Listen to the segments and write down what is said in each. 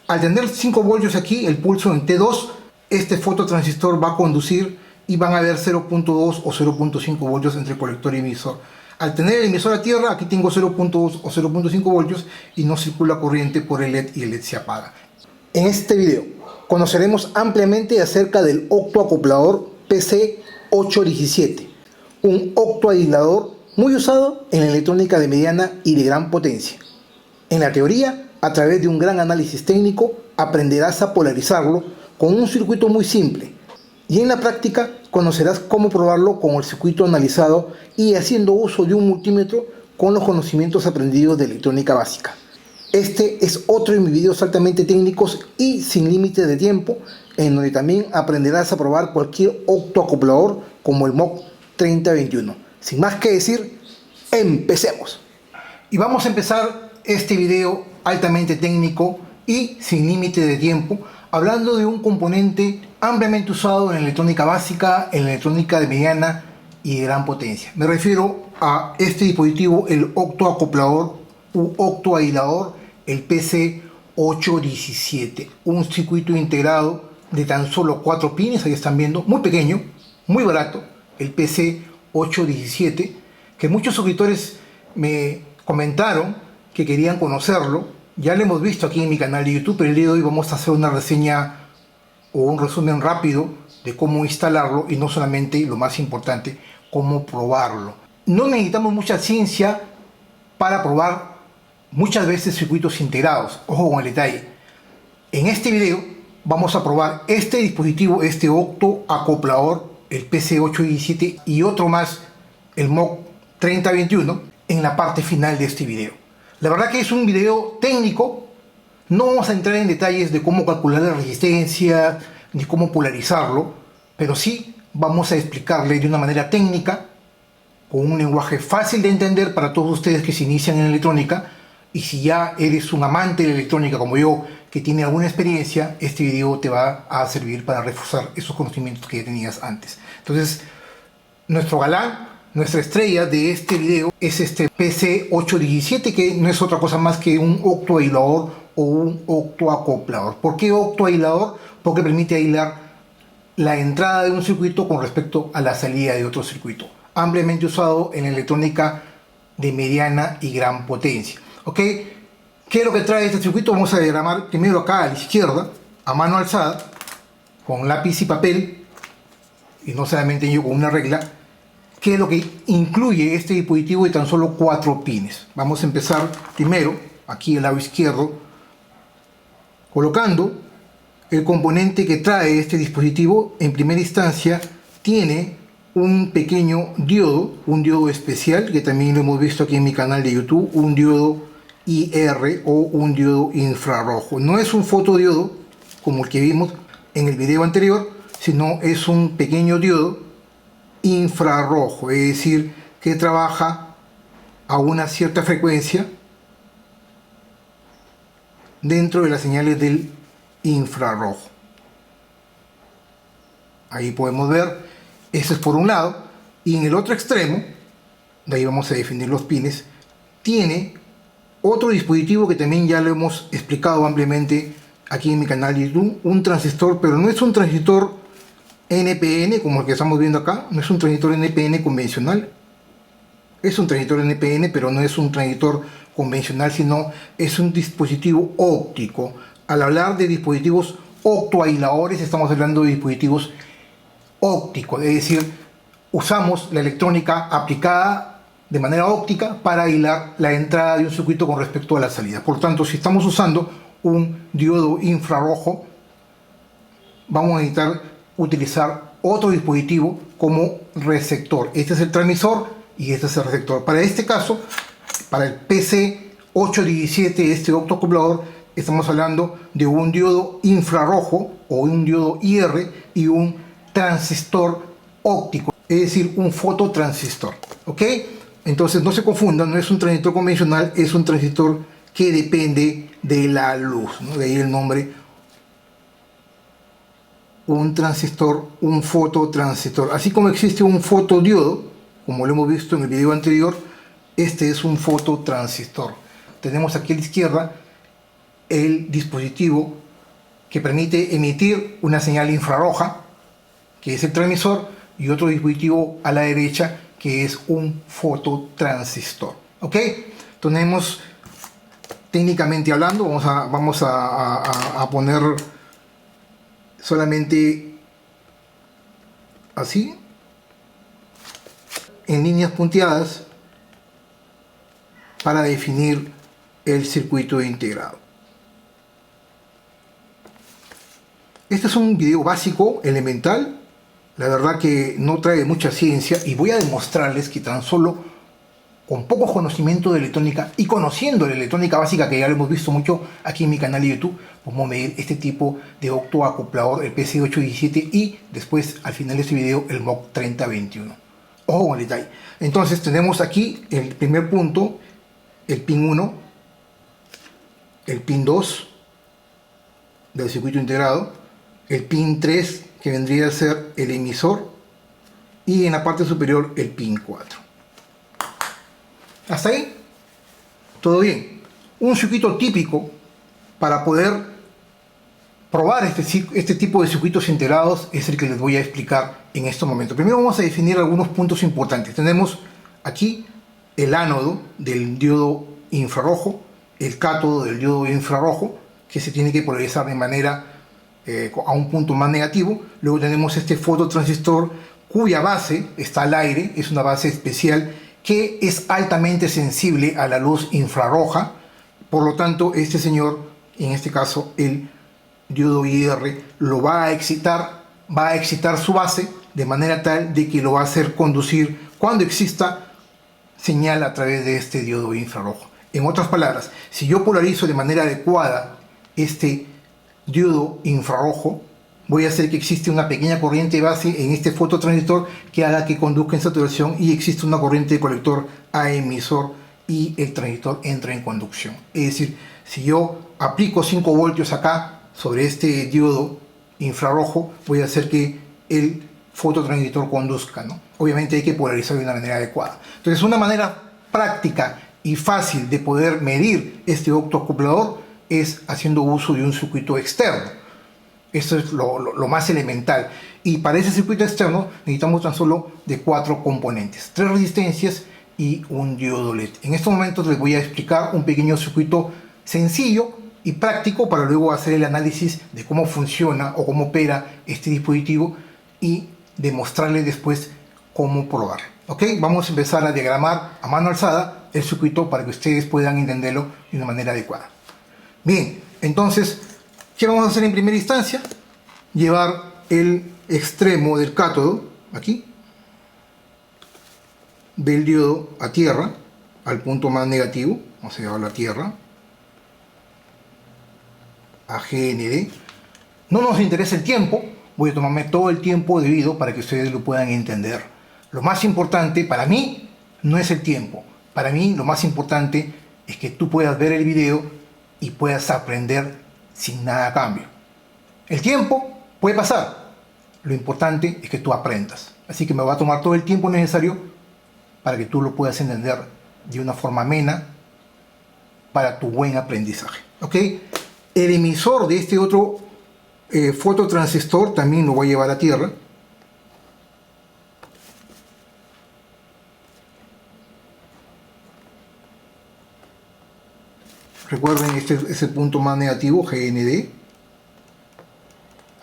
Al tener 5 voltios aquí, el pulso en T2, este fototransistor va a conducir y van a haber 0.2 o 0.5 voltios entre colector y emisor. Al tener el emisor a tierra, aquí tengo 0.2 o 0.5 voltios y no circula corriente por el LED y el LED se apaga. En este video conoceremos ampliamente acerca del octoacoplador PC817, un octoaislador muy usado en la electrónica de mediana y de gran potencia. En la teoría, a través de un gran análisis técnico, aprenderás a polarizarlo con un circuito muy simple, y en la práctica conocerás cómo probarlo con el circuito analizado y haciendo uso de un multímetro con los conocimientos aprendidos de electrónica básica. Este es otro de mis videos altamente técnicos y sin límite de tiempo, en donde también aprenderás a probar cualquier octoacoplador como el MOC 3021. Sin más que decir, empecemos. Y vamos a empezar este video altamente técnico y sin límite de tiempo, hablando de un componente ampliamente usado en la electrónica básica, en la electrónica de mediana y de gran potencia. Me refiero a este dispositivo, el octoacoplador u octoaislador, el PC817, un circuito integrado de tan solo 4 pines, ahí están viendo, muy pequeño, muy barato, el PC817, que muchos suscriptores me comentaron que querían conocerlo. Ya lo hemos visto aquí en mi canal de YouTube, pero el día de hoy vamos a hacer una reseña o un resumen rápido de cómo instalarlo y no solamente, lo más importante, cómo probarlo. No necesitamos mucha ciencia para probar muchas veces circuitos integrados. Ojo con el detalle. En este video vamos a probar este dispositivo, este octoacoplador, el PC817 y otro más, el MOC 3021, en la parte final de este video. La verdad que es un video técnico. No vamos a entrar en detalles de cómo calcular la resistencia ni cómo polarizarlo, pero sí vamos a explicarle de una manera técnica, con un lenguaje fácil de entender para todos ustedes que se inician en electrónica. Y si ya eres un amante de la electrónica como yo, que tiene alguna experiencia, este video te va a servir para reforzar esos conocimientos que ya tenías antes. Entonces, nuestro galán, nuestra estrella de este video es este PC817, que no es otra cosa más que un octoaislador o un octoacoplador. ¿Por qué octoaislador? Porque permite aislar la entrada de un circuito con respecto a la salida de otro circuito. Ampliamente usado en la electrónica de mediana y gran potencia. ¿Ok? ¿Qué es lo que trae este circuito? Vamos a diagramar primero acá a la izquierda, a mano alzada, con lápiz y papel, y no solamente yo con una regla, qué es lo que incluye este dispositivo de tan solo 4 pines. Vamos a empezar primero, aquí al lado izquierdo, colocando el componente que trae este dispositivo. En primera instancia tiene un pequeño diodo, un diodo especial, que también lo hemos visto aquí en mi canal de YouTube, un diodo IR o un diodo infrarrojo. No es un fotodiodo como el que vimos en el video anterior, sino es un pequeño diodo infrarrojo, es decir, que trabaja a una cierta frecuencia dentro de las señales del infrarrojo. Ahí podemos ver, eso es por un lado, y en el otro extremo, de ahí vamos a definir los pines, tiene otro dispositivo que también ya lo hemos explicado ampliamente aquí en mi canal de YouTube, un transistor, pero no es un transistor NPN como el que estamos viendo acá, no es un transistor NPN convencional, es un transistor NPN, pero no es un transistor convencional, sino es un dispositivo óptico. Al hablar de dispositivos octoaisladores, estamos hablando de dispositivos ópticos, es decir, usamos la electrónica aplicada de manera óptica para aislar la entrada de un circuito con respecto a la salida. Por tanto, si estamos usando un diodo infrarrojo, vamos a necesitar utilizar otro dispositivo como receptor. Este es el transmisor y este es el receptor. Para este caso, para el PC817, este octoacoplador, estamos hablando de un diodo infrarrojo o un diodo IR y un transistor óptico, es decir, un fototransistor. ¿Ok? Entonces no se confundan, no es un transistor convencional, es un transistor que depende de la luz, ¿no? De ahí el nombre, un transistor, un fototransistor. Así como existe un fotodiodo, como lo hemos visto en el video anterior, este es un fototransistor. Tenemos aquí a la izquierda el dispositivo que permite emitir una señal infrarroja, que es el transmisor, y otro dispositivo a la derecha, que es un fototransistor. ¿Ok? Tenemos, técnicamente hablando, vamos a poner solamente así, en líneas punteadas, para definir el circuito integrado. Este es un video básico, elemental. La verdad que no trae mucha ciencia, y voy a demostrarles que tan solo con poco conocimiento de electrónica y conociendo la electrónica básica, que ya lo hemos visto mucho aquí en mi canal de YouTube, podemos medir este tipo de octoacoplador, el PC817, y después al final de este video el MOC3021. Ojo con el detalle. Entonces tenemos aquí el primer punto, el pin 1, el pin 2 del circuito integrado, el pin 3 que vendría a ser el emisor, y en la parte superior el pin 4. Hasta ahí todo bien. Un circuito típico para poder probar este tipo de circuitos integrados es el que les voy a explicar en estos momentos. Primero vamos a definir algunos puntos importantes. Tenemos aquí el ánodo del diodo infrarrojo, el cátodo del diodo infrarrojo, que se tiene que polarizar de manera a un punto más negativo. Luego tenemos este fototransistor cuya base está al aire, es una base especial que es altamente sensible a la luz infrarroja. Por lo tanto, este señor, en este caso el diodo IR, lo va a excitar su base de manera tal de que lo va a hacer conducir cuando exista señal a través de este diodo infrarrojo. En otras palabras, si yo polarizo de manera adecuada este diodo infrarrojo, voy a hacer que existe una pequeña corriente base en este fototransistor que haga que conduzca en saturación, y existe una corriente de colector a emisor y el transistor entra en conducción. Es decir, si yo aplico 5 voltios acá sobre este diodo infrarrojo, voy a hacer que el fototransistor conduzca, ¿no? Obviamente hay que polarizar de una manera adecuada. Entonces, una manera práctica y fácil de poder medir este octoacoplador es haciendo uso de un circuito externo. Esto es lo más elemental, y para ese circuito externo necesitamos tan solo de 4 componentes, 3 resistencias y un diodo LED. En estos momentos les voy a explicar un pequeño circuito sencillo y práctico para luego hacer el análisis de cómo funciona o cómo opera este dispositivo y demostrarles después cómo probar. ¿Ok? Vamos a empezar a diagramar a mano alzada el circuito para que ustedes puedan entenderlo de una manera adecuada. Bien, entonces, ¿qué vamos a hacer en primera instancia? Llevar el extremo del cátodo, aquí, del diodo a tierra, al punto más negativo. Vamos a llevarlo a tierra, a GND. No nos interesa el tiempo, voy a tomarme todo el tiempo debido para que ustedes lo puedan entender. Lo más importante para mí no es el tiempo. Para mí lo más importante es que tú puedas ver el video y puedas aprender sin nada a cambio. El tiempo puede pasar, lo importante es que tú aprendas. Así que me va a tomar todo el tiempo necesario para que tú lo puedas entender de una forma amena para tu buen aprendizaje. ¿Ok? El emisor de este otro fototransistor también lo voy a llevar a tierra. Recuerden, este es el punto más negativo, GND,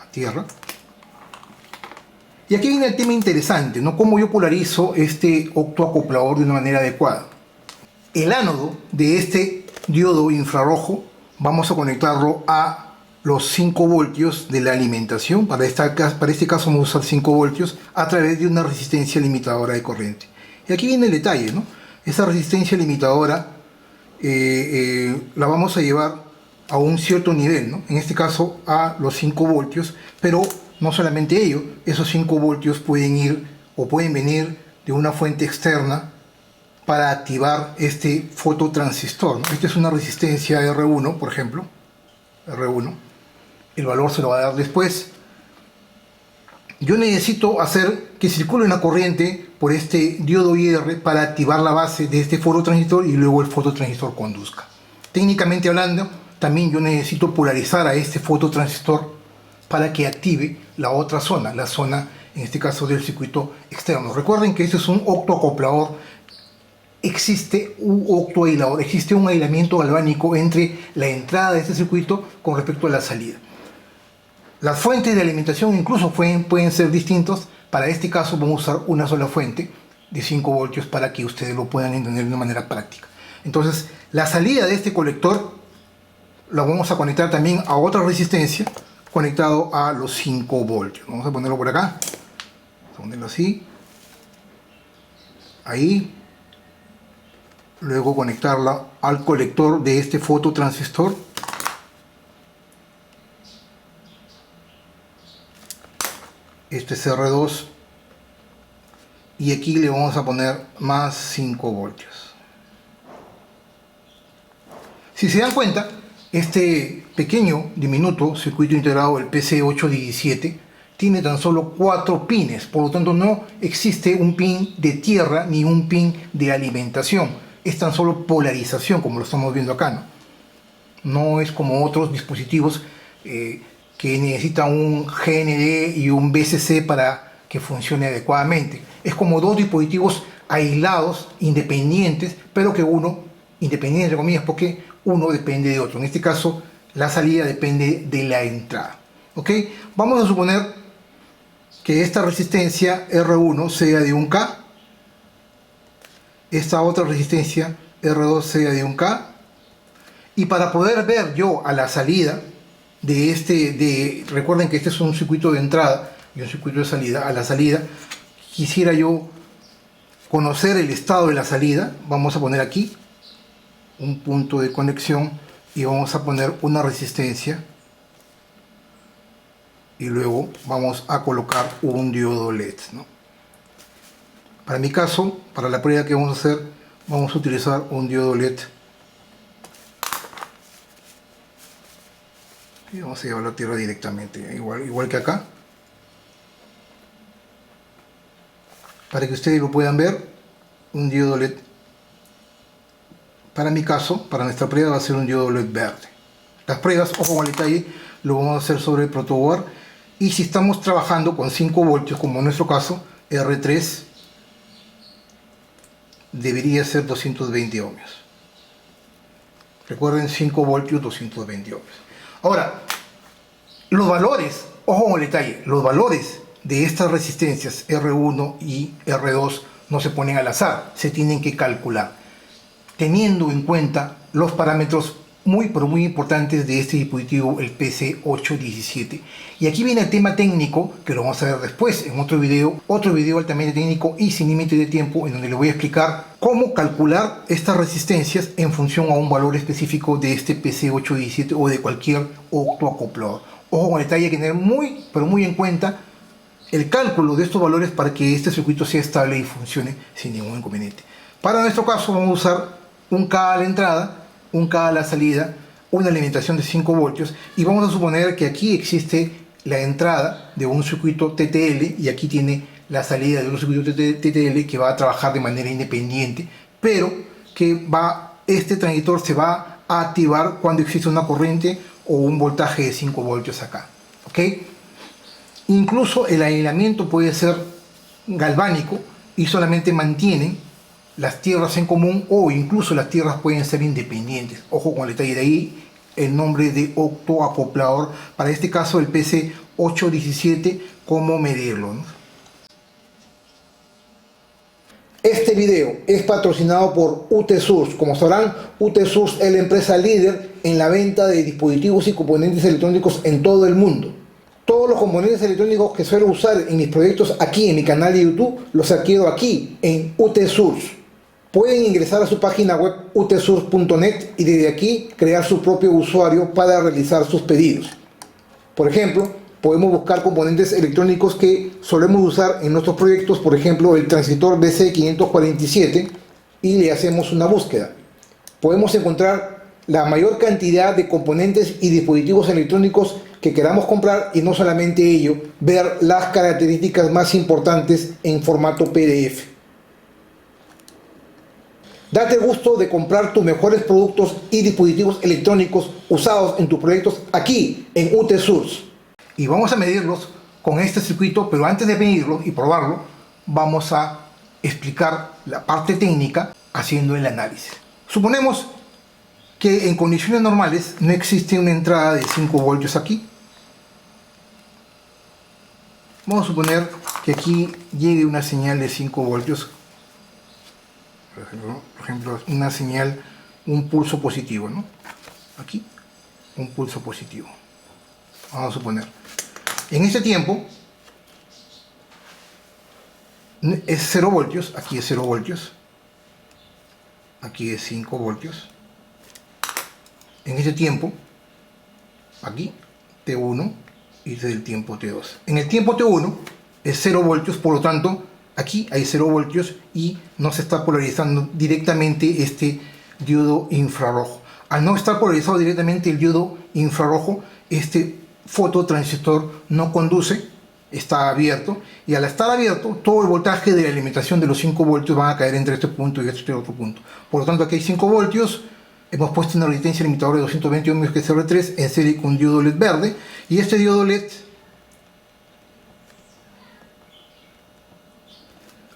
a tierra. Y aquí viene el tema interesante, ¿no? Cómo yo polarizo este octoacoplador de una manera adecuada. El ánodo de este diodo infrarrojo vamos a conectarlo a los 5 voltios de la alimentación. Para este caso vamos a usar 5 voltios a través de una resistencia limitadora de corriente. Y aquí viene el detalle, ¿no? Esa resistencia limitadora la vamos a llevar a un cierto nivel, ¿no? En este caso a los 5 voltios, pero no solamente ello, esos 5 voltios pueden ir o pueden venir de una fuente externa para activar este fototransistor, ¿no? Esta es una resistencia R1, por ejemplo, R1, el valor se lo va a dar después. Yo necesito hacer que circule una corriente por este diodo IR para activar la base de este fototransistor y luego el fototransistor conduzca. Técnicamente hablando, también yo necesito polarizar a este fototransistor para que active la otra zona, la zona en este caso del circuito externo. Recuerden que este es un octoacoplador, existe un octoaislador, existe un aislamiento galvánico entre la entrada de este circuito con respecto a la salida. Las fuentes de alimentación incluso pueden ser distintos. Para este caso vamos a usar una sola fuente de 5 voltios para que ustedes lo puedan entender de una manera práctica. Entonces, la salida de este colector la vamos a conectar también a otra resistencia conectado a los 5 voltios. Vamos a ponerlo por acá. Vamos a ponerlo así. Ahí. Luego conectarla al colector de este fototransistor. Este es R2. Y aquí le vamos a poner más 5 voltios. Si se dan cuenta, este pequeño, diminuto circuito integrado del PC817 tiene tan solo 4 pines, por lo tanto no existe un pin de tierra ni un pin de alimentación, es tan solo polarización como lo estamos viendo acá, no es como otros dispositivos que necesitan un GND y un VCC para que funcione adecuadamente. Es como dos dispositivos aislados, independientes, pero que uno, independiente entre comillas, porque uno depende de otro. En este caso, la salida depende de la entrada. ¿Ok? Vamos a suponer que esta resistencia R1 sea de 1K, esta otra resistencia R2 sea de 1K, y para poder ver yo a la salida de recuerden que este es un circuito de entrada y un circuito de salida, a la salida quisiera yo conocer el estado de la salida. Vamos a poner aquí un punto de conexión y vamos a poner una resistencia y luego vamos a colocar un diodo LED, ¿no? Para mi caso, para la prueba que vamos a hacer, vamos a utilizar un diodo LED y vamos a llevarlo a tierra directamente, igual que acá, para que ustedes lo puedan ver. Un diodo LED, para mi caso, para nuestra prueba va a ser un diodo LED verde. Las pruebas, ojo con el detalle, lo vamos a hacer sobre el protoboard, y si estamos trabajando con 5 voltios como en nuestro caso, R3 debería ser 220 ohmios. Recuerden, 5 voltios, 220 ohmios. Ahora, los valores, ojo con el detalle, los valores de estas resistencias R1 y R2 no se ponen al azar, se tienen que calcular, teniendo en cuenta los parámetros muy importantes de este dispositivo, el PC817. Y aquí viene el tema técnico, que lo vamos a ver después en otro video altamente técnico y sin límite de tiempo, en donde le voy a explicar cómo calcular estas resistencias en función a un valor específico de este PC817 o de cualquier octoacoplador. Ojo con el detalle, hay que tener muy en cuenta el cálculo de estos valores para que este circuito sea estable y funcione sin ningún inconveniente. Para nuestro caso vamos a usar un K a la entrada, un K a la salida, una alimentación de 5 voltios, y vamos a suponer que aquí existe la entrada de un circuito TTL y aquí tiene la salida de un circuito TTL que va a trabajar de manera independiente, pero que este transistor se va a activar cuando existe una corriente o un voltaje de 5 voltios acá. ¿Ok? Incluso el aislamiento puede ser galvánico y solamente mantienen las tierras en común, o incluso las tierras pueden ser independientes. Ojo con el detalle, de ahí el nombre de octoacoplador, para este caso el PC817, cómo medirlo, ¿no? Este video es patrocinado por UTSource. Como sabrán, UTSource es la empresa líder en la venta de dispositivos y componentes electrónicos en todo el mundo. Todos los componentes electrónicos que suelo usar en mis proyectos aquí en mi canal de YouTube los adquiero aquí en UTSource. Pueden ingresar a su página web utsource.net y desde aquí crear su propio usuario para realizar sus pedidos. Por ejemplo, podemos buscar componentes electrónicos que solemos usar en nuestros proyectos, por ejemplo el transistor BC547, y le hacemos una búsqueda. Podemos encontrar la mayor cantidad de componentes y dispositivos electrónicos que queramos comprar, y no solamente ello, ver las características más importantes en formato PDF. Date el gusto de comprar tus mejores productos y dispositivos electrónicos usados en tus proyectos aquí en UT Source. Y vamos a medirlos con este circuito, pero antes de medirlo y probarlo, vamos a explicar la parte técnica haciendo el análisis. Suponemos que en condiciones normales no existe una entrada de 5 voltios aquí. Vamos a suponer que aquí llegue una señal de 5 voltios. Por ejemplo, una señal, un pulso positivo, ¿no? Aquí, un pulso positivo. Vamos a suponer. En este tiempo es 0 voltios, aquí es 0 voltios, aquí es 5 voltios. En este tiempo, aquí, T1 y desde el tiempo T2. En el tiempo T1 es 0 voltios, por lo tanto, aquí hay 0 voltios y no se está polarizando directamente este diodo infrarrojo. Al no estar polarizado directamente el diodo infrarrojo, este fototransistor no conduce, está abierto, y al estar abierto, todo el voltaje de la alimentación de los 5 voltios va a caer entre este punto y este otro punto. Por lo tanto, aquí hay 5 voltios, hemos puesto una resistencia limitadora de 220 ohmios que es R3 en serie con un diodo LED verde, y este diodo LED,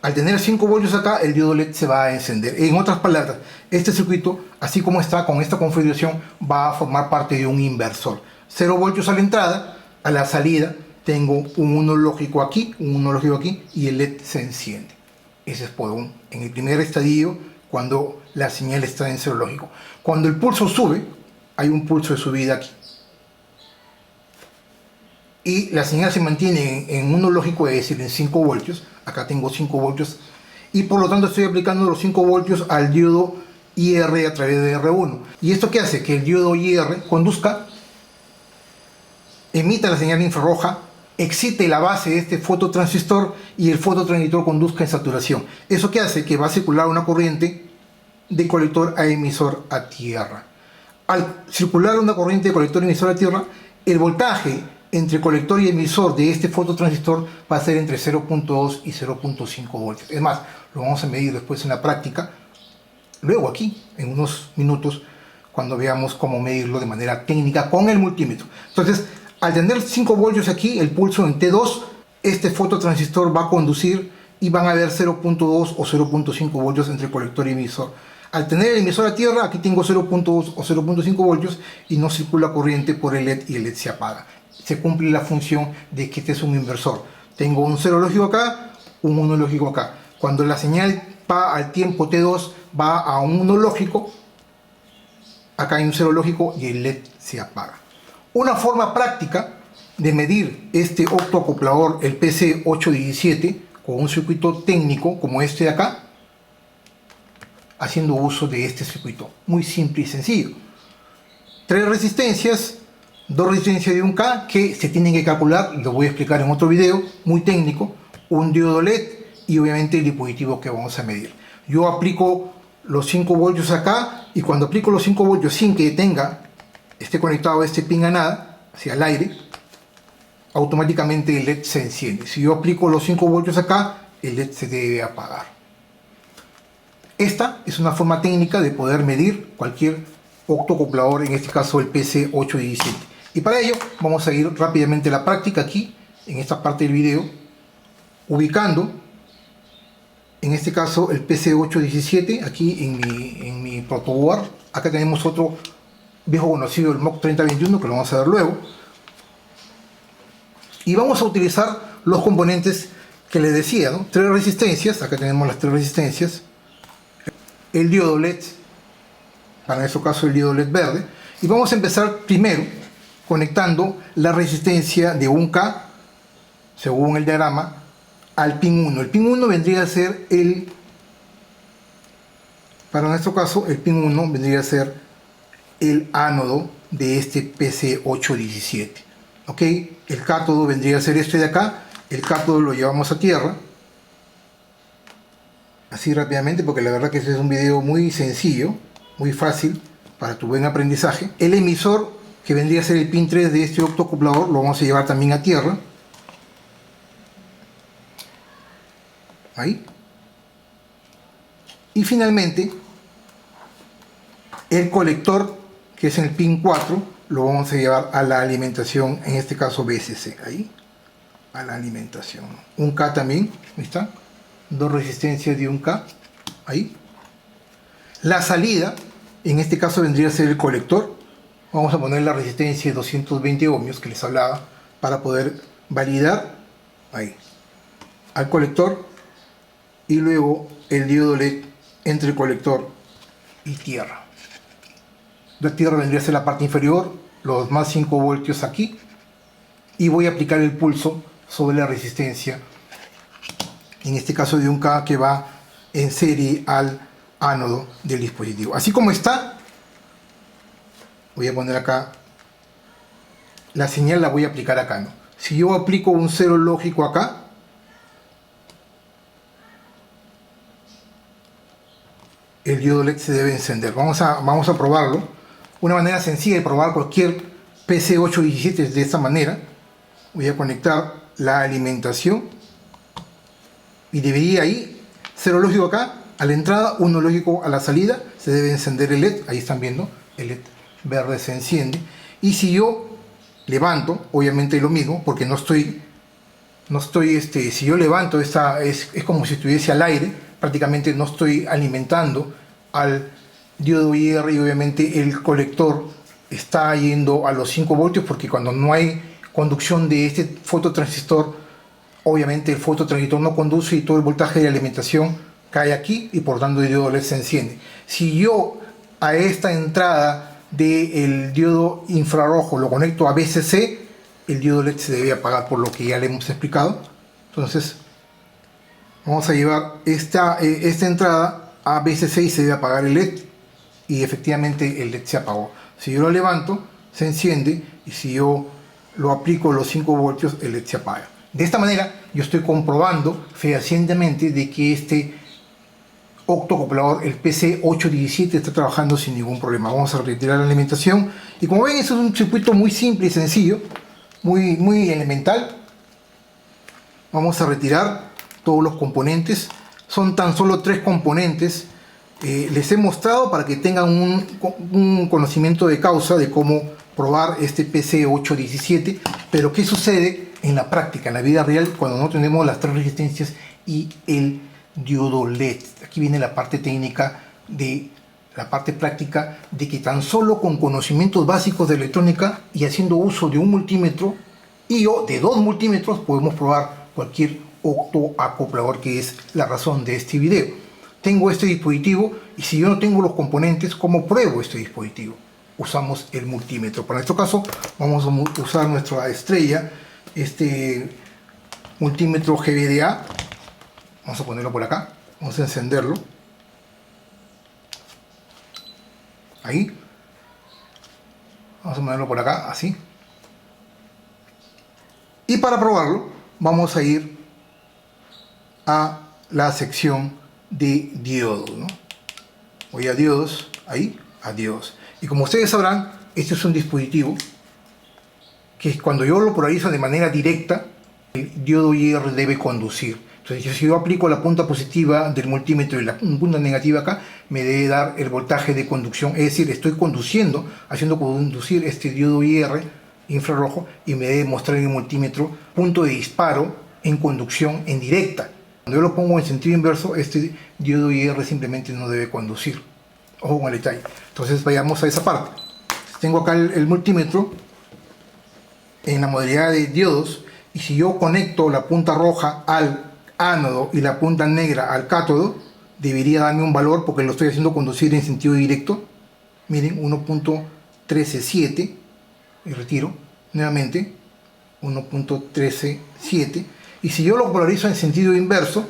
al tener 5 voltios acá, el diodo LED se va a encender. En otras palabras, este circuito, así como está con esta configuración, va a formar parte de un inversor. 0 voltios a la entrada, a la salida tengo un 1 lógico aquí, un 1 lógico aquí, y el LED se enciende. Ese es por un, en el primer estadio, cuando la señal está en 0 lógico. Cuando el pulso sube, hay un pulso de subida aquí. Y la señal se mantiene en 1 lógico, es decir, en 5 voltios. Acá tengo 5 voltios. Y por lo tanto estoy aplicando los 5 voltios al diodo IR a través de R1. ¿Y esto qué hace? Que el diodo IR conduzca, emita la señal infrarroja, excite la base de este fototransistor y el fototransistor conduzca en saturación. ¿Eso qué hace? Que va a circular una corriente de colector a emisor a tierra. Al circular una corriente de colector a emisor a tierra, el voltaje entre colector y emisor de este fototransistor va a ser entre 0.2 y 0.5 voltios. Es más, lo vamos a medir después en la práctica, luego aquí, en unos minutos, cuando veamos cómo medirlo de manera técnica con el multímetro. Entonces, al tener 5 voltios aquí, el pulso en T2, este fototransistor va a conducir y van a haber 0.2 o 0.5 voltios entre colector y emisor. Al tener el emisor a tierra, aquí tengo 0.2 o 0.5 voltios y no circula corriente por el LED y el LED se apaga. Se cumple la función de que este es un inversor. Tengo un 0 lógico acá, un 1 lógico acá. Cuando la señal va al tiempo T2, va a un 1 lógico, acá hay un 0 lógico y el LED se apaga. Una forma práctica de medir este optoacoplador, el PC817, con un circuito técnico como este de acá, haciendo uso de este circuito. Muy simple y sencillo. 3 resistencias, 2 resistencias de 1K que se tienen que calcular, lo voy a explicar en otro video, muy técnico, un diodo LED y obviamente el dispositivo que vamos a medir. Yo aplico los 5 voltios acá y cuando aplico los 5 voltios sin que esté conectado este pin a nada, hacia el aire, automáticamente el LED se enciende. Si yo aplico los 5 voltios acá, el LED se debe apagar. Esta es una forma técnica de poder medir cualquier optoacoplador, en este caso el PC817. Y para ello vamos a ir rápidamente a la práctica aquí, en esta parte del video, ubicando, en este caso el PC817, aquí en mi protoboard. Acá tenemos otro viejo conocido, el MOC3021, que lo vamos a ver luego. Y vamos a utilizar los componentes que les decía, ¿no? 3 resistencias, acá tenemos las 3 resistencias, el diodo LED, para nuestro caso el diodo LED verde, y vamos a empezar primero conectando la resistencia de 1K, según el diagrama, al pin 1. El pin 1 vendría a ser para nuestro caso, el pin 1 vendría a ser el ánodo de este PC817. ¿Ok? El cátodo vendría a ser este de acá. El cátodo lo llevamos a tierra. Así rápidamente, porque la verdad que este es un video muy sencillo, muy fácil para tu buen aprendizaje. El emisor, que vendría a ser el pin 3 de este optoacoplador, lo vamos a llevar también a tierra. Ahí. Y finalmente El colector, que es en el pin 4, lo vamos a llevar a la alimentación, en este caso BSC, ahí, a la alimentación. Un K también, ahí está, dos resistencias de un K, ahí. La salida, en este caso vendría a ser el colector. Vamos a poner la resistencia de 220 ohmios que les hablaba para poder validar, ahí, al colector, y luego el diodo LED entre el colector y tierra. La tierra vendría a ser la parte inferior, los más 5 voltios aquí, y voy a aplicar el pulso sobre la resistencia, en este caso de un K, que va en serie al ánodo del dispositivo. Así como está, voy a poner acá la señal, la voy a aplicar acá, ¿no? Si yo aplico un cero lógico acá, el diodo LED se debe encender. Vamos a probarlo. Una manera sencilla de probar cualquier PC817 es de esta manera. Voy a conectar la alimentación y debería ahí, 0 lógico acá a la entrada, 1 lógico a la salida. Se debe encender el LED. Ahí están viendo, el LED verde se enciende. Y si yo levanto, obviamente lo mismo, porque si yo levanto esta, es como si estuviese al aire, prácticamente no estoy alimentando al diodo IR, y obviamente el colector está yendo a los 5 voltios, porque cuando no hay conducción de este fototransistor, obviamente el fototransistor no conduce y todo el voltaje de alimentación cae aquí, y por tanto el diodo LED se enciende. Si yo a esta entrada del diodo infrarrojo lo conecto a BCC, el diodo LED se debe apagar, por lo que ya le hemos explicado. Entonces vamos a llevar esta entrada a BCC y se debe apagar el LED, y efectivamente el LED se apagó. Si yo lo levanto, se enciende, y si yo lo aplico los 5 voltios, el LED se apaga. De esta manera yo estoy comprobando fehacientemente de que este octocoplador, el PC817, está trabajando sin ningún problema. Vamos a retirar la alimentación, y como ven, eso es un circuito muy simple y sencillo, muy elemental. Vamos a retirar todos los componentes. Son tan solo 3 componentes. Les he mostrado para que tengan un conocimiento de causa de cómo probar este PC817, pero ¿qué sucede en la práctica, en la vida real, cuando no tenemos las 3 resistencias y el diodo LED? Aquí viene la parte técnica, la parte práctica, de que tan solo con conocimientos básicos de electrónica y haciendo uso de un multímetro o de 2 multímetros podemos probar cualquier octoacoplador, que es la razón de este video. Tengo este dispositivo, y si yo no tengo los componentes, ¿cómo pruebo este dispositivo? Usamos el multímetro. Para este caso vamos a usar nuestra estrella, este multímetro GBDA. Vamos a ponerlo por acá, vamos a encenderlo. Ahí. Vamos a ponerlo por acá, así. Y para probarlo vamos a ir a la sección de diodos, ¿no? Voy a diodos, ahí, a diodos. Y como ustedes sabrán, este es un dispositivo que cuando yo lo polarizo de manera directa, el diodo IR debe conducir. Entonces, si yo aplico la punta positiva del multímetro y la punta negativa acá, me debe dar el voltaje de conducción. Es decir, estoy conduciendo, haciendo conducir este diodo IR infrarrojo, y me debe mostrar en el multímetro punto de disparo en conducción en directa. Cuando yo lo pongo en sentido inverso, este diodo IR simplemente no debe conducir. Ojo con el detalle. Entonces vayamos a esa parte. Tengo acá el multímetro en la modalidad de diodos, y si yo conecto la punta roja al ánodo y la punta negra al cátodo, debería darme un valor, porque lo estoy haciendo conducir en sentido directo. Miren, 1.137, y retiro nuevamente 1.137. Y si yo lo polarizo en sentido inverso,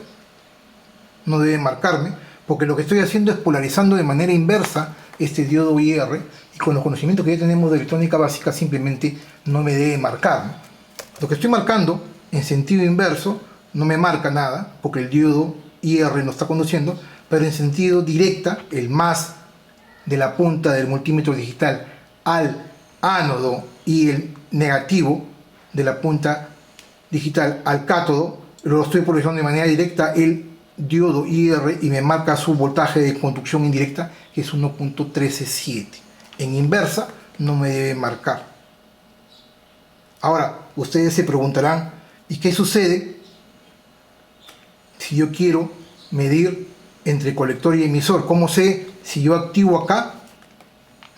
no debe marcarme, porque lo que estoy haciendo es polarizando de manera inversa este diodo IR, y con los conocimientos que ya tenemos de electrónica básica simplemente no me debe marcar, ¿no? Lo que estoy marcando en sentido inverso no me marca nada, porque el diodo IR no está conduciendo, pero en sentido directa, el más de la punta del multímetro digital al ánodo y el negativo de la punta digital al cátodo, lo estoy polarizando de manera directa, el diodo IR y me marca su voltaje de conducción indirecta, que es 1.137. En inversa no me debe marcar. Ahora, ustedes se preguntarán, ¿y qué sucede si yo quiero medir entre colector y emisor? ¿Cómo sé si yo activo acá?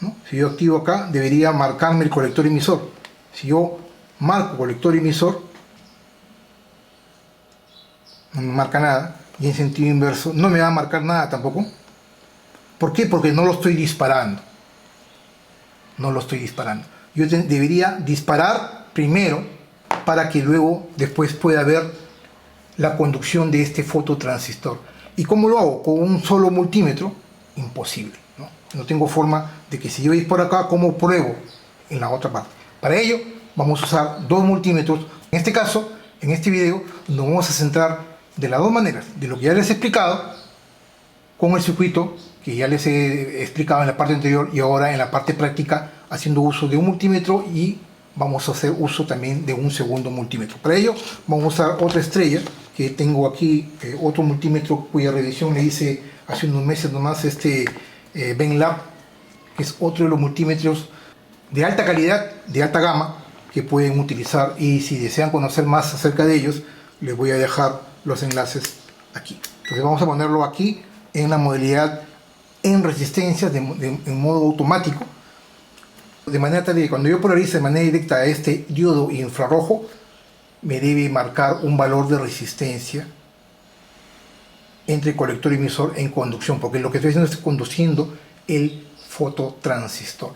¿No? Si yo activo acá, debería marcarme el colector emisor. Si yo marco colector emisor, no me marca nada, y en sentido inverso no me va a marcar nada tampoco. ¿Por qué? Porque no lo estoy disparando. No lo estoy disparando. Yo debería disparar primero para que luego después pueda ver la conducción de este fototransistor. ¿Y cómo lo hago? ¿Con un solo multímetro? Imposible, ¿no? No tengo forma de que si yo disparo acá, ¿cómo pruebo en la otra parte? Para ello vamos a usar dos multímetros. En este caso, en este video, nos vamos a centrar de las dos maneras, de lo que ya les he explicado con el circuito que ya les he explicado en la parte anterior, y ahora en la parte práctica haciendo uso de un multímetro, y vamos a hacer uso también de un segundo multímetro. Para ello vamos a usar otra estrella que tengo aquí, otro multímetro cuya revisión le hice hace unos meses nomás, Benlab, que es otro de los multímetros de alta calidad, de alta gama, que pueden utilizar, y si desean conocer más acerca de ellos les voy a dejar los enlaces aquí. Entonces vamos a ponerlo aquí en la modalidad en resistencias en modo automático, de manera tal que cuando yo polarice de manera directa a este diodo infrarrojo me debe marcar un valor de resistencia entre colector y emisor en conducción, porque lo que estoy haciendo es conduciendo el fototransistor.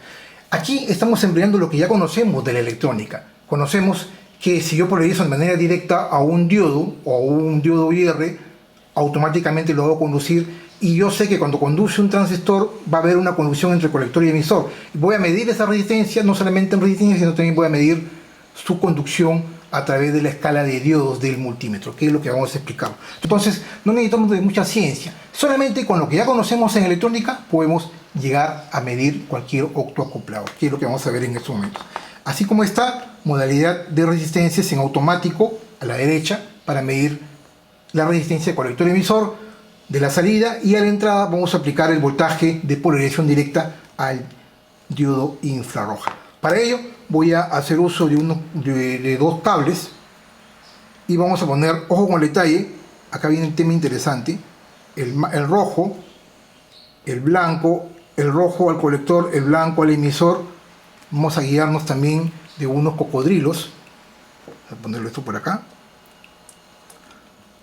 Aquí estamos empleando lo que ya conocemos de la electrónica. Conocemos que si yo polarizo de manera directa a un diodo o a un diodo IR, automáticamente lo hago conducir, y yo sé que cuando conduce un transistor va a haber una conducción entre colector y emisor. Voy a medir esa resistencia, no solamente en resistencia, sino también voy a medir su conducción a través de la escala de diodos del multímetro, que es lo que vamos a explicar. Entonces, no necesitamos de mucha ciencia. Solamente con lo que ya conocemos en electrónica podemos llegar a medir cualquier octoacoplador, que es lo que vamos a ver en estos momentos. Así como está, modalidad de resistencias en automático a la derecha para medir la resistencia de colector emisor de la salida, y a la entrada vamos a aplicar el voltaje de polarización directa al diodo infrarroja. Para ello voy a hacer uso de dos cables, y vamos a poner, ojo con el detalle, acá viene el tema interesante, el rojo, el blanco, el rojo al colector, el blanco al emisor. Vamos a guiarnos también de unos cocodrilos. Voy a ponerlo esto por acá.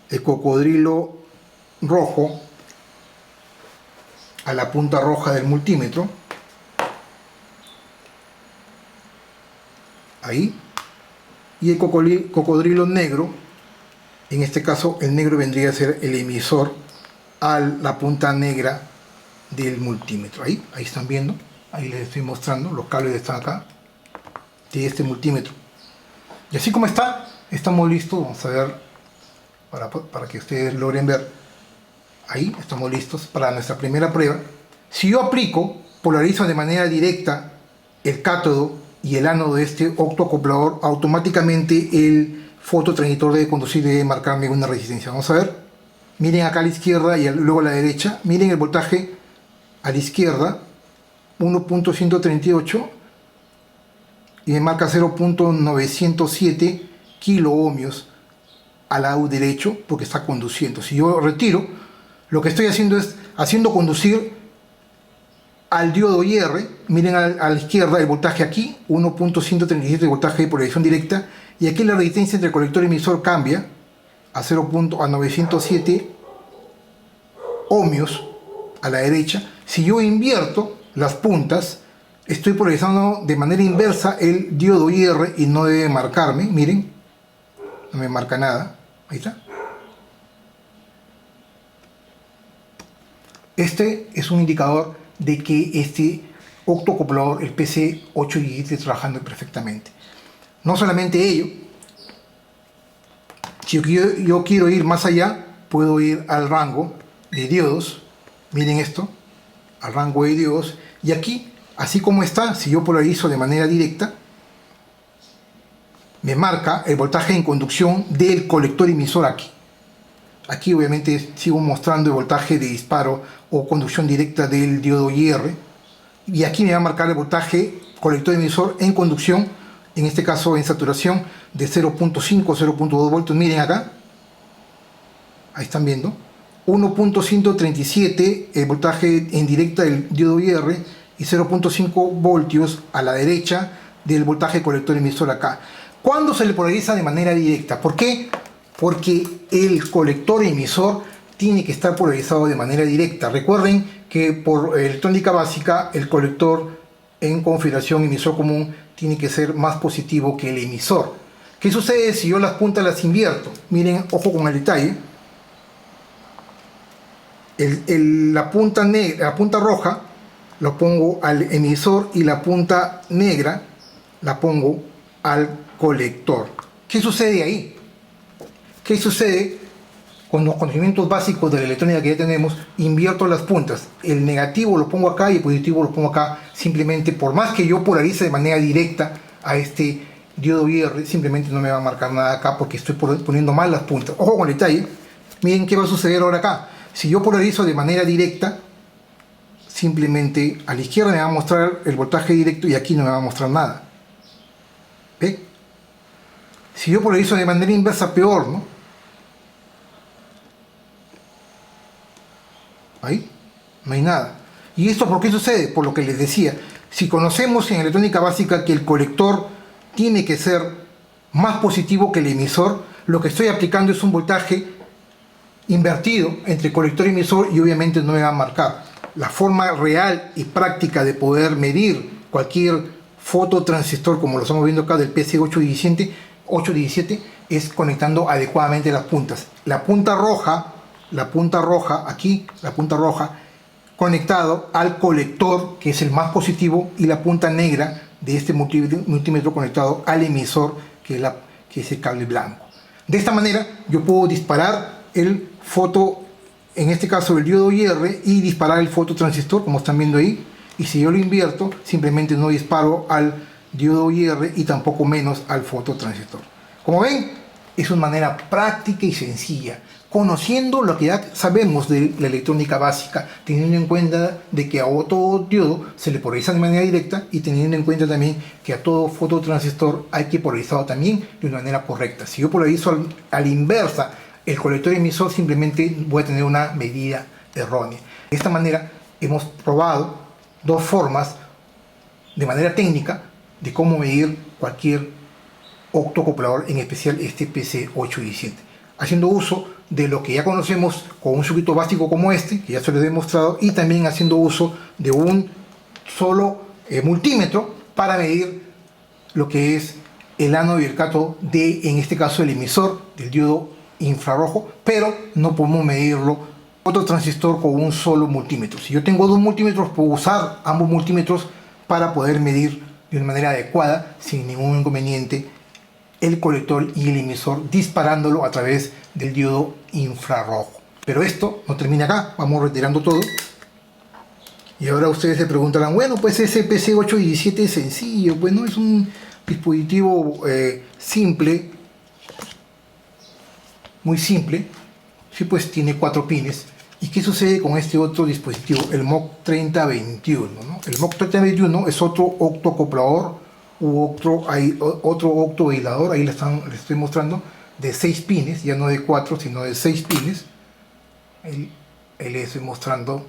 El cocodrilo rojo a la punta roja del multímetro, ahí, y el cocodrilo negro, en este caso el negro vendría a ser el emisor, a la punta negra del multímetro. Ahí están viendo, ahí les estoy mostrando, los cables están acá de este multímetro, y así como está, estamos listos. Vamos a ver para que ustedes logren ver. Ahí estamos listos para nuestra primera prueba. Si yo polarizo de manera directa el cátodo y el ánodo de este octoacoplador, automáticamente el fototransistor debe conducir, debe marcarme una resistencia. Vamos a ver. Miren acá a la izquierda y luego a la derecha. Miren el voltaje a la izquierda, 1.138, y me marca 0.907 kiloohmios al lado derecho, porque está conduciendo. Si yo retiro, lo que estoy haciendo es conducir al diodo IR. Miren a la izquierda el voltaje aquí, 1.137 voltaje de polarización directa, y aquí la resistencia entre colector y emisor cambia a 907 ohmios a la derecha. Si yo invierto las puntas, estoy polarizando de manera inversa el diodo IR y no debe marcarme. Miren, no me marca nada. Ahí está. Este es un indicador de que este octoacoplador, el PC817, está trabajando perfectamente. No solamente ello, si yo quiero ir más allá, puedo ir al rango de diodos. Miren esto, al rango de diodos, y aquí, así como está, si yo polarizo de manera directa, me marca el voltaje en conducción del colector emisor aquí. Aquí obviamente sigo mostrando el voltaje de disparo o conducción directa del diodo IR. Y aquí me va a marcar el voltaje colector emisor en conducción, en este caso en saturación de 0.5 o 0.2 voltios. Miren acá, ahí están viendo, 1.137 el voltaje en directa del diodo IR y 0.5 voltios a la derecha del voltaje colector emisor acá. ¿Cuándo se le polariza de manera directa? ¿Por qué? Porque el colector emisor tiene que estar polarizado de manera directa. Recuerden que por electrónica básica el colector en configuración emisor común tiene que ser más positivo que el emisor. ¿Qué sucede si yo las puntas las invierto? Miren, ojo con el detalle. La punta roja lo pongo al emisor y la punta negra la pongo al colector. ¿Qué sucede ahí? ¿Qué sucede con los conocimientos básicos de la electrónica que ya tenemos? Invierto las puntas. El negativo lo pongo acá y el positivo lo pongo acá. Simplemente, por más que yo polarice de manera directa a este diodo IR, simplemente no me va a marcar nada acá porque estoy poniendo mal las puntas. Ojo con el detalle. Miren qué va a suceder ahora acá. Si yo polarizo de manera directa, simplemente a la izquierda me va a mostrar el voltaje directo y aquí no me va a mostrar nada. ¿Ve? Si yo polarizo de manera inversa, peor, ¿no? Ahí no hay nada. ¿Y esto por qué sucede? Por lo que les decía. Si conocemos en electrónica básica que el colector tiene que ser más positivo que el emisor, lo que estoy aplicando es un voltaje invertido entre colector y emisor y obviamente no me va a marcar. La forma real y práctica de poder medir cualquier fototransistor, como lo estamos viendo acá del PC817, es conectando adecuadamente las puntas. La punta roja, aquí, la punta roja, conectado al colector, que es el más positivo, y la punta negra de este multímetro conectado al emisor, que es el cable blanco. De esta manera yo puedo disparar el en este caso el diodo IR, y disparar el fototransistor, como están viendo ahí. Y si yo lo invierto, simplemente no disparo al diodo IR y tampoco menos al fototransistor. Como ven, es una manera práctica y sencilla, conociendo lo que ya sabemos de la electrónica básica, teniendo en cuenta de que a todo diodo se le polariza de manera directa y teniendo en cuenta también que a todo fototransistor hay que polarizarlo también de una manera correcta. Si yo polarizo a la inversa el colector emisor, simplemente voy a tener una medida errónea. De esta manera hemos probado dos formas de manera técnica de cómo medir cualquier octocoplador, en especial este PC817, haciendo uso de lo que ya conocemos con un circuito básico como este, que ya se lo he demostrado, y también haciendo uso de un solo multímetro para medir lo que es el ánodo y el cátodo de, en este caso, el emisor del diodo infrarrojo, pero no podemos medirlo otro transistor con un solo multímetro. Si yo tengo dos multímetros, puedo usar ambos multímetros para poder medir de una manera adecuada, sin ningún inconveniente, el colector y el emisor, disparándolo a través del diodo infrarrojo. Pero esto no termina acá, vamos retirando todo. Y ahora ustedes se preguntarán, bueno, pues ese PC817 es sencillo, bueno, es un dispositivo simple, muy simple. Sí, pues tiene 4 pines. ¿Y qué sucede con este otro dispositivo, el MOC3021, ¿no? El MOC3021 es otro octocoplador u otro octoaislador, ahí les estoy mostrando, de 6 pines, ya no de 4, sino de 6 pines. Ahí les estoy mostrando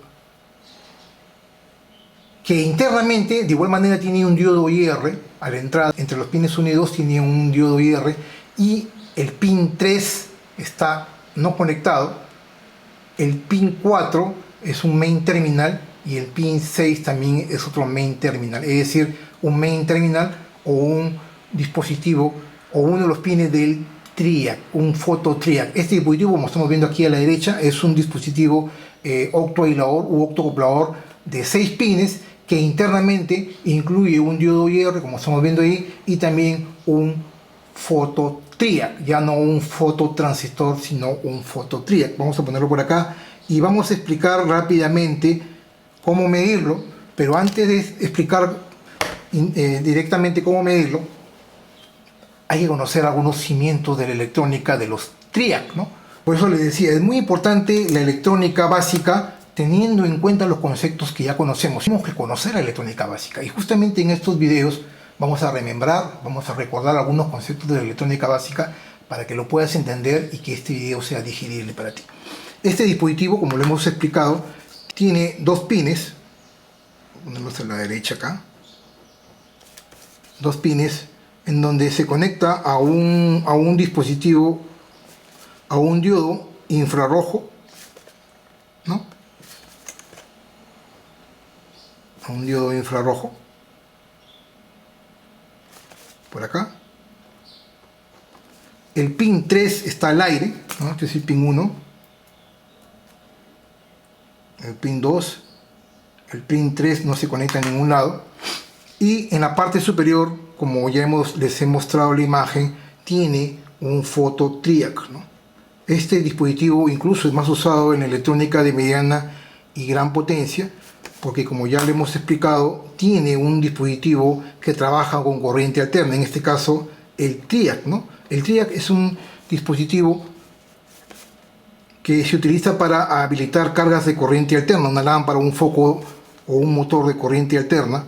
que internamente, de igual manera, tiene un diodo IR. A la entrada, entre los pines 1 y 2, tiene un diodo IR, y el pin 3 está no conectado. El pin 4 es un main terminal y el pin 6 también es otro main terminal, es decir, un main terminal o un dispositivo o uno de los pines del triac, un fototriac. Este dispositivo, como estamos viendo aquí a la derecha, es un dispositivo octoaislador u octocoplador de 6 pines que internamente incluye un diodo IR, como estamos viendo ahí, y también un fototriac, ya no un fototransistor, sino un fototriac. Vamos a ponerlo por acá y vamos a explicar rápidamente cómo medirlo, pero antes de explicar directamente cómo medirlo, hay que conocer algunos cimientos de la electrónica de los triac, ¿no? Por eso les decía, es muy importante la electrónica básica teniendo en cuenta los conceptos que ya conocemos. Tenemos que conocer la electrónica básica y justamente en estos videos vamos a remembrar, vamos a recordar algunos conceptos de la electrónica básica para que lo puedas entender y que este video sea digerible para ti. Este dispositivo, como lo hemos explicado, tiene dos pines, ponemos a la derecha acá, dos pines en donde se conecta a un dispositivo, a un diodo infrarrojo, ¿no? A un diodo infrarrojo, por acá. El pin 3 está al aire, ¿no? Este es el pin 1, el pin 2, el pin 3 no se conecta a ningún lado, y en la parte superior, como ya les he mostrado la imagen, tiene un photo triac, ¿no? Este dispositivo incluso es más usado en electrónica de mediana y gran potencia, porque como ya le hemos explicado, tiene un dispositivo que trabaja con corriente alterna, en este caso el triac, ¿no? El triac es un dispositivo que se utiliza para habilitar cargas de corriente alterna, una lámpara, un foco o un motor de corriente alterna.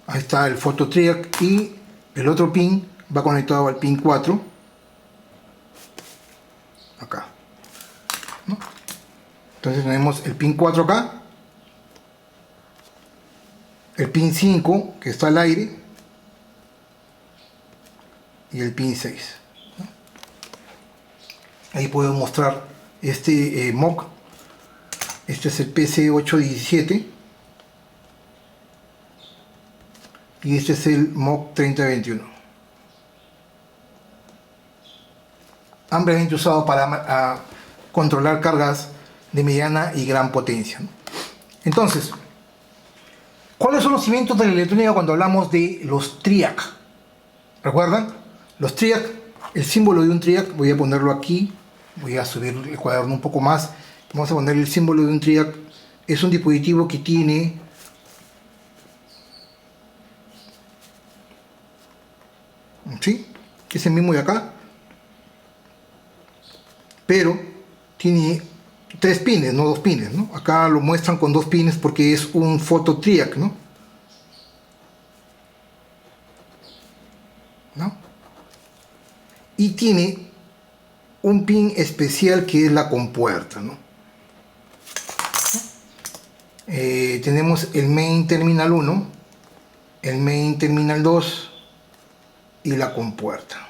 Ahí está el photo triac y el otro pin va conectado al pin 4. Acá, ¿no? Entonces tenemos el pin 4 acá, el pin 5 que está al aire y el pin 6, ¿no? Ahí puedo mostrar este MOC. Este es el PC817 y este es el MOC 3021, ampliamente usado para controlar cargas de mediana y gran potencia, ¿no? Entonces, ¿cuáles son los cimientos de la electrónica cuando hablamos de los triac? ¿Recuerdan? Los triac, el símbolo de un triac, voy a ponerlo aquí, voy a subir el cuaderno un poco más, vamos a poner el símbolo de un triac. Es un dispositivo que tiene ¿sí? Que es el mismo de acá, pero tiene 3 pines, no 2 pines, ¿no? Acá lo muestran con 2 pines porque es un photo triac, ¿no? Y tiene un pin especial que es la compuerta, ¿no? Tenemos el main terminal 1, el main terminal 2 y la compuerta.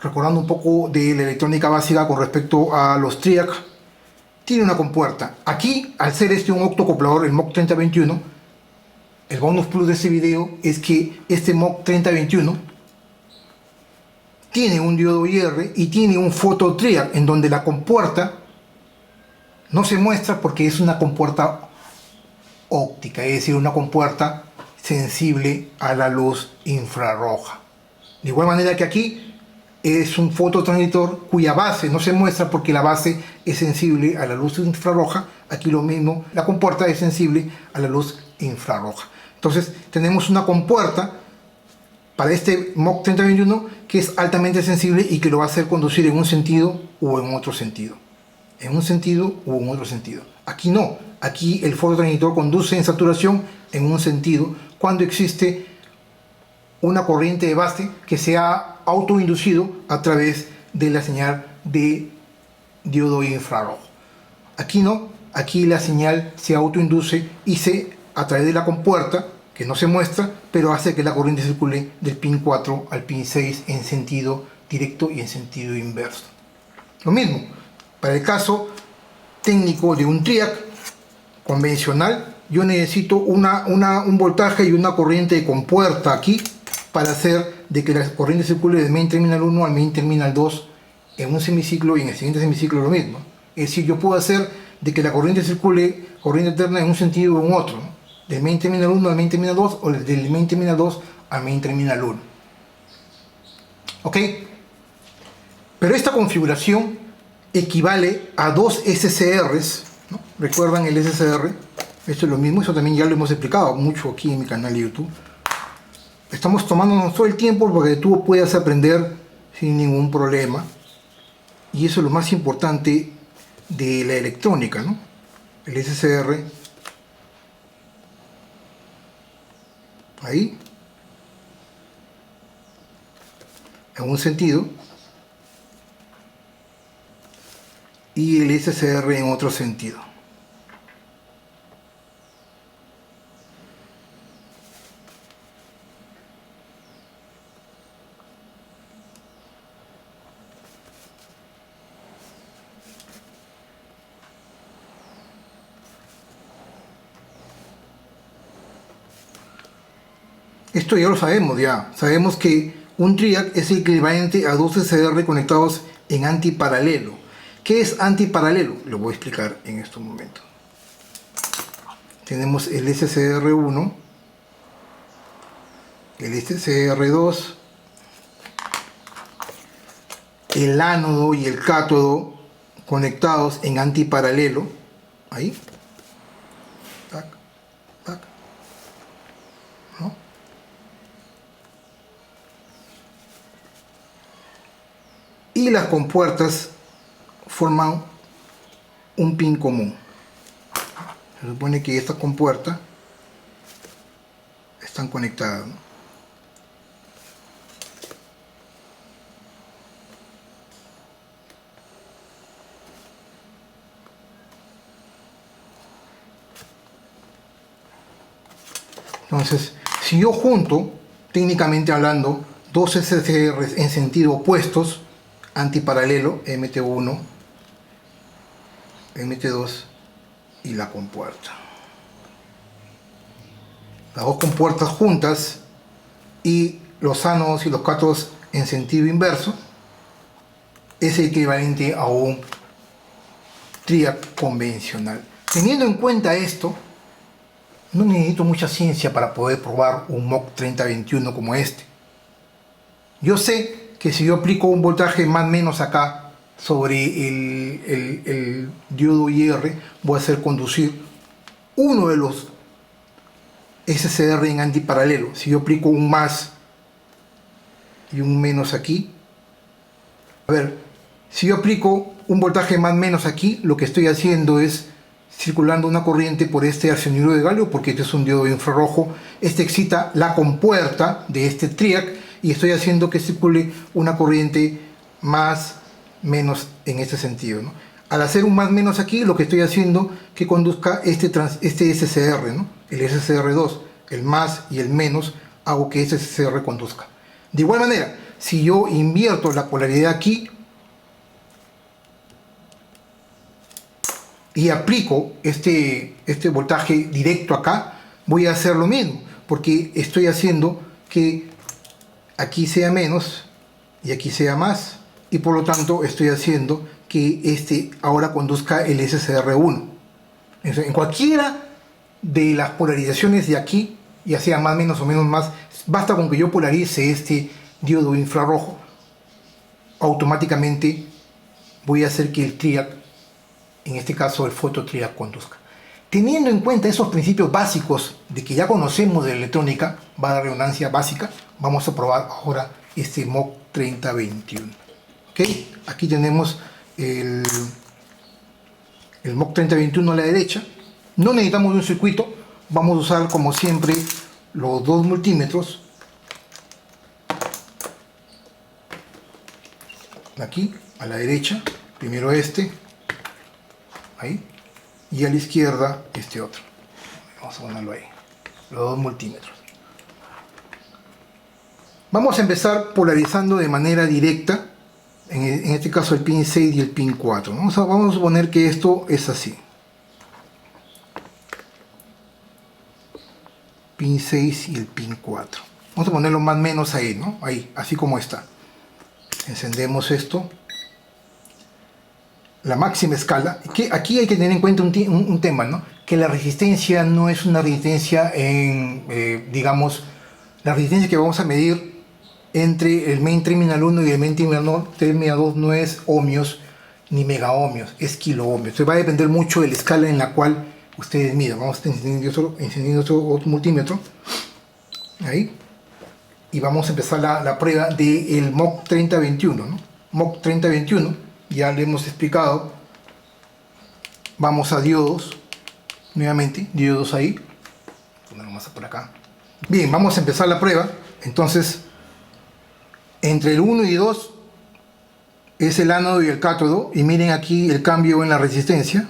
Recordando un poco de la electrónica básica con respecto a los triac, tiene una compuerta. Aquí, al ser este un octocoplador, el MOC 3021, el bonus plus de este video es que este MOC 3021 tiene un diodo IR y tiene un photo triac en donde la compuerta no se muestra porque es una compuerta óptica, es decir, una compuerta sensible a la luz infrarroja. De igual manera que aquí es un fototransmisor cuya base no se muestra porque la base es sensible a la luz infrarroja. Aquí lo mismo, la compuerta es sensible a la luz infrarroja. Entonces tenemos una compuerta para este MOC 3021 que es altamente sensible y que lo va a hacer conducir en un sentido o en otro sentido. En un sentido o en otro sentido. Aquí no, aquí el fototransmisor conduce en saturación en un sentido cuando existe una corriente de base que se ha autoinducido a través de la señal de diodo infrarrojo. Aquí no, aquí la señal se autoinduce y a través de la compuerta, que no se muestra, pero hace que la corriente circule del pin 4 al pin 6 en sentido directo y en sentido inverso. Lo mismo, para el caso técnico de un triac convencional, yo necesito un voltaje y una corriente de compuerta aquí para hacer de que la corriente circule del main terminal 1 al main terminal 2 en un semiciclo y en el siguiente semiciclo lo mismo. Es decir, yo puedo hacer de que la corriente circule, corriente alterna en un sentido o en otro, ¿no? Del main terminal 1 al main terminal 2 o del main terminal 2 al main terminal 1. ¿Ok? Pero esta configuración equivale a dos SCRs, ¿no? ¿Recuerdan el SCR? Esto es lo mismo, eso también ya lo hemos explicado mucho aquí en mi canal de YouTube. Estamos tomándonos todo el tiempo para que tú puedas aprender sin ningún problema. Y eso es lo más importante de la electrónica, ¿no? El SCR. Ahí. En un sentido. Y el SCR en otro sentido. Esto ya lo sabemos, sabemos que un triac es el equivalente a dos SCR conectados en antiparalelo. ¿Qué es antiparalelo? Lo voy a explicar en estos momentos. Tenemos el SCR1, el SCR2, el ánodo y el cátodo conectados en antiparalelo. Ahí. Tac, tac. ¿No? Y las compuertas forman un pin común. Se supone que estas compuertas están conectadas, ¿no? Entonces, si yo junto, técnicamente hablando, dos SCRs en sentido opuestos, antiparalelo, MT1, MT2 y la compuerta. Las dos compuertas juntas y los ánodos y los cátodos en sentido inverso es equivalente a un triac convencional. Teniendo en cuenta esto, no necesito mucha ciencia para poder probar un MOC 3021 como este. Yo sé que si yo aplico un voltaje más o menos acá sobre el diodo IR, voy a hacer conducir uno de los SCR en antiparalelo. Si yo aplico un más y un menos aquí, a ver, si yo aplico un voltaje más o menos aquí, lo que estoy haciendo es circulando una corriente por este arsenuro de galio, porque este es un diodo infrarrojo. Este excita la compuerta de este triac y estoy haciendo que circule una corriente más menos en este sentido, ¿no? Al hacer un más menos aquí, lo que estoy haciendo que conduzca este SCR, ¿no? El SCR2, el más y el menos, hago que este SCR conduzca. De igual manera, si yo invierto la polaridad aquí y aplico este voltaje directo acá, voy a hacer lo mismo, porque estoy haciendo que aquí sea menos y aquí sea más, y por lo tanto estoy haciendo que este ahora conduzca el SCR1. En cualquiera de las polarizaciones de aquí, ya sea más menos o menos más, basta con que yo polarice este diodo infrarrojo, automáticamente voy a hacer que el triac, en este caso el fototriac, conduzca. Teniendo en cuenta esos principios básicos de que ya conocemos de electrónica, va a la redundancia básica, vamos a probar ahora este MOC 3021. ¿Okay? Aquí tenemos el MOC 3021 a la derecha. No necesitamos un circuito, vamos a usar como siempre los dos multímetros. Aquí, a la derecha, primero este, ahí, y a la izquierda este otro. Vamos a ponerlo ahí, los dos multímetros. Vamos a empezar polarizando de manera directa, en este caso el pin 6 y el pin 4. Vamos a suponer que esto es así. Pin 6 y el pin 4. Vamos a ponerlo más o menos ahí, ¿no? Ahí, así como está. Encendemos esto. La máxima escala. Que aquí hay que tener en cuenta un tema, ¿no? Que la resistencia no es una resistencia en, digamos, la resistencia que vamos a medir entre el main terminal 1 y el main terminal 2 no es ohmios ni megaohmios, es kiloohmios. Entonces va a depender mucho de la escala en la cual ustedes miran. Vamos encendiendo otro multímetro. Ahí. Y vamos a empezar la prueba del MOC 3021, ¿no? MOC 3021, ya le hemos explicado. Vamos a diodos, nuevamente, diodos ahí. Ponerlo más por acá. Bien, vamos a empezar la prueba. Entonces, entre el 1 y 2 es el ánodo y el cátodo. Y miren aquí el cambio en la resistencia.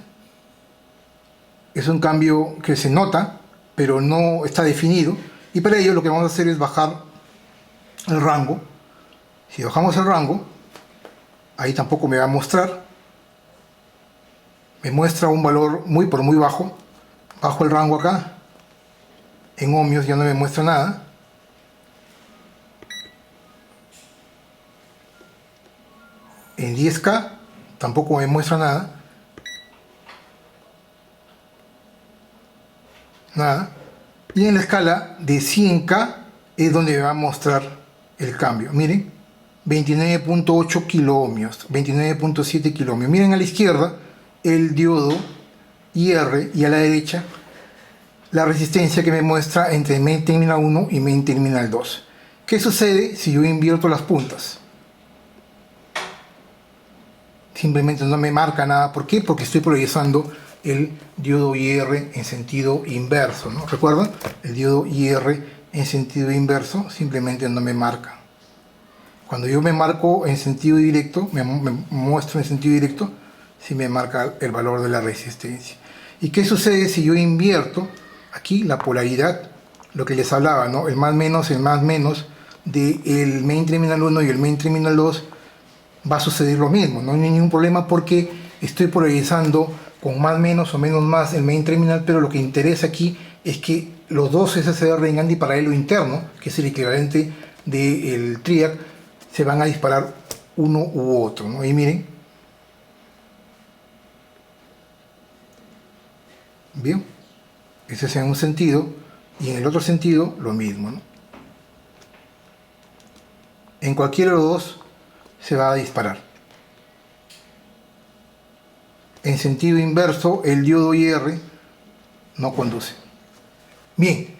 Es un cambio que se nota, pero no está definido. Y para ello lo que vamos a hacer es bajar el rango. Si bajamos el rango, ahí tampoco me va a mostrar. Me muestra un valor muy bajo. Bajo el rango acá. En ohmios ya no me muestra nada. En 10K tampoco me muestra nada. Nada. Y en la escala de 100K es donde me va a mostrar el cambio. Miren, 29.8 kiloohmios, 29.7 kiloohmios. Miren a la izquierda el diodo IR y a la derecha la resistencia que me muestra entre main terminal 1 y main terminal 2. ¿Qué sucede si yo invierto las puntas? Simplemente no me marca nada. ¿Por qué? Porque estoy priorizando el diodo IR en sentido inverso, ¿no? ¿Recuerdan? El diodo IR en sentido inverso simplemente no me marca. Cuando yo me marco en sentido directo, me muestro en sentido directo, sí me marca el valor de la resistencia. ¿Y qué sucede si yo invierto aquí la polaridad? Lo que les hablaba, ¿no? El más menos del main terminal 1 y el main terminal 2 va a suceder lo mismo. No hay ningún problema porque estoy polarizando con más menos o menos más el main terminal, pero lo que interesa aquí es que los dos SCR en antiparalelo interno, que es el equivalente del TRIAC, se van a disparar uno u otro, ¿no? Y miren, bien, ese es en un sentido, y en el otro sentido lo mismo, ¿no? En cualquiera de los dos se va a disparar. En sentido inverso, el diodo IR no conduce. Bien,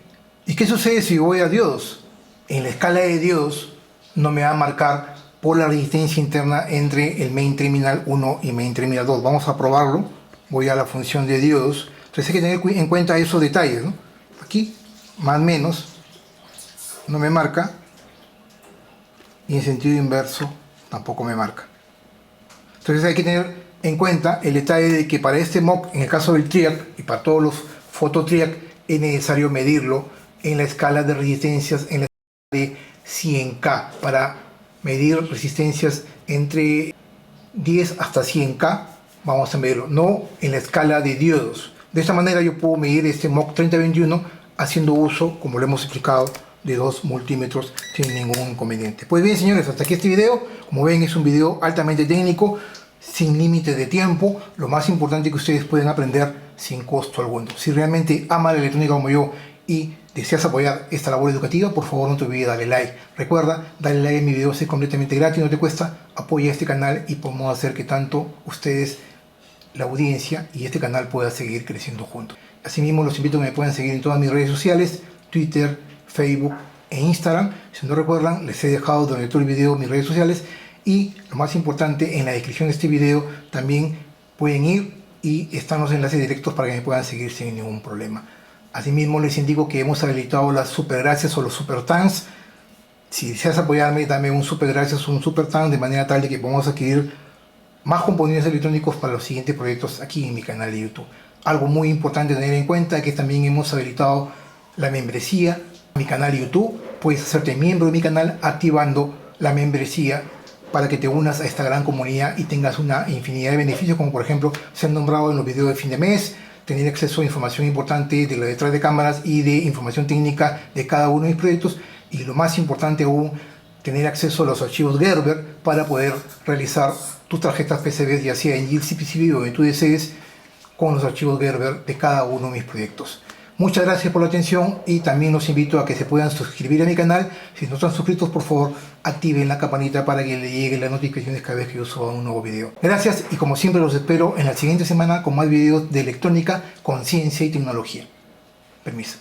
¿y qué sucede si voy a diodos? En la escala de diodos no me va a marcar por la resistencia interna entre el main terminal 1 y main terminal 2. Vamos a probarlo. Voy a la función de diodos. Entonces hay que tener en cuenta esos detalles, ¿no? Aquí, más menos, no me marca. Y en sentido inverso tampoco me marca. Entonces hay que tener en cuenta el detalle de que para este MOC, en el caso del TRIAC y para todos los fototriac, es necesario medirlo en la escala de resistencias, en la escala de 100K, para medir resistencias entre 10 hasta 100K. Vamos a medirlo, no en la escala de diodos. De esta manera yo puedo medir este MOC 3021 haciendo uso, como lo hemos explicado, de 2 multímetros sin ningún inconveniente. Pues bien, señores, hasta aquí este video. Como ven, es un video altamente técnico, sin límites de tiempo. Lo más importante es que ustedes pueden aprender sin costo alguno. Si realmente amas la electrónica como yo y deseas apoyar esta labor educativa, por favor no te olvides darle like. Recuerda, darle like a mi video, es completamente gratis, no te cuesta. Apoya este canal y podemos hacer que tanto ustedes, la audiencia y este canal pueda seguir creciendo juntos. Asimismo, los invito a que me puedan seguir en todas mis redes sociales, Twitter, Facebook e Instagram. Si no recuerdan, les he dejado durante todo el video mis redes sociales. Y lo más importante, en la descripción de este video también pueden ir y están los enlaces directos para que me puedan seguir sin ningún problema. Asimismo, les indico que hemos habilitado las super gracias o los super thanks. Si deseas apoyarme, dame un super gracias o un super thanks de manera tal de que podamos adquirir más componentes electrónicos para los siguientes proyectos aquí en mi canal de YouTube. Algo muy importante tener en cuenta es que también hemos habilitado la membresía en mi canal de YouTube. Puedes hacerte miembro de mi canal activando la membresía para que te unas a esta gran comunidad y tengas una infinidad de beneficios, como por ejemplo ser nombrado en los videos de fin de mes, tener acceso a información importante de lo detrás de cámaras y de información técnica de cada uno de mis proyectos, y lo más importante aún, tener acceso a los archivos Gerber para poder realizar tus tarjetas PCB, ya sea en GIL, CPCB o donde tú desees, con los archivos Gerber de cada uno de mis proyectos. Muchas gracias por la atención y también los invito a que se puedan suscribir a mi canal. Si no están suscritos, por favor, activen la campanita para que les lleguen las notificaciones cada vez que yo suba un nuevo video. Gracias y como siempre los espero en la siguiente semana con más videos de electrónica, conciencia y tecnología. Permiso.